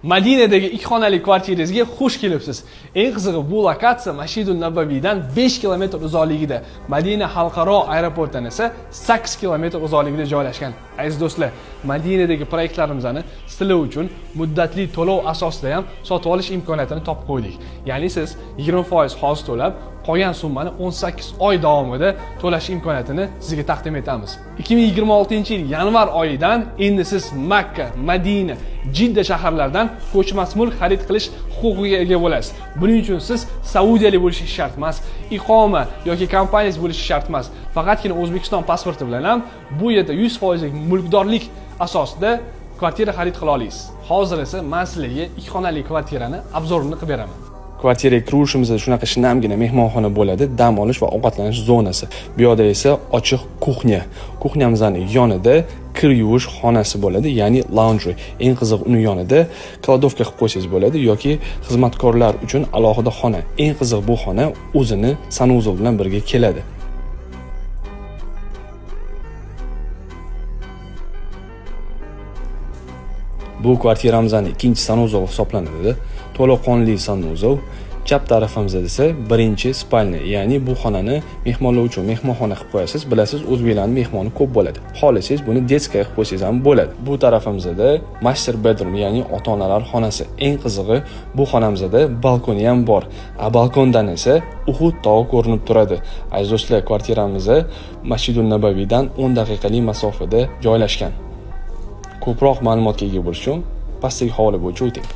Madinadagi 2 xonali kvartirangizga xush kelibsiz. Eng qizig'i bu lokatsiya Masjidul Nabaviydan 5 kilometr uzoqligida, Madina xalqaro aeroportidan esa 8 kilometr uzoqligida joylashgan. Aziz do'stlar, Madinadagi proyektlarimizni sizlar uchun muddatli to'lov asosida ham sotib olish imkoniyatini topib qo'ydik. Ya'ni siz 20% hozir to'lab, qolgan summani 18 oy davomida to'lash imkoniyatini sizga taqdim etamiz. 2026-yil yanvar oyidan endi siz Makka, Madina, Jidda shaharlaridan ko'chmas mulk xarid qilish huquqiga ega bo'lasiz. Buning uchun siz saudiyalik bo'lishingiz shart emas, iqoma yoki kompaniyangiz bo'lishi shart emas. Faqatgina O'zbekiston pasporti bilan ham bu yerda 100% mulkdorlik asosida kvartira xarid qila olasiz. Hozir esa men sizlarga 2 xonali kvartirani obzorini qilib beraman. Kvartiraga kirishimizda shunaqa shinamgina mehmonxona bo'ladi, dam olish va ovqatlanish zonasi. Bu yerda esa ochiq kuxnya. Kuxnyamizning yonida kir yuvish xonasi bo'ladi, ya'ni laundry. Eng qiziq uni yonida kladovka qilib qo'ysangiz bo'ladi yoki xizmatkorlar uchun alohida xona. Eng qiziq bu xona o'zini sanuzel bilan birga keladi. Bu kvartiramizning ikkinchi sanuzel hisoblanadi. To'laqonli sanuzel. Chap tarafimizda esa birinchi spalni, ya'ni bu xonani mehmonlar uchun mehmonxona qilib qo'yasiz. Bilasiz, o'zbeklarning mehmoni ko'p bo'ladi. Xohlasangiz buni detskaya qilib qo'ysangiz ham bo'ladi. Bu tarafimizda master bedroom, ya'ni ota-onalar xonasi. Eng qizig'i, bu xonamizda balkoni ham bor. Balkondan esa Uhud tog'i ko'rinib turadi. Aziz do'stlar, kvartiramiz Masjidul Nabaviydan 10 daqiqalik masofada joylashgan. Ko'proq ma'lumotga ega bo'lish uchun pastdagi havola bo'yicha o'ting.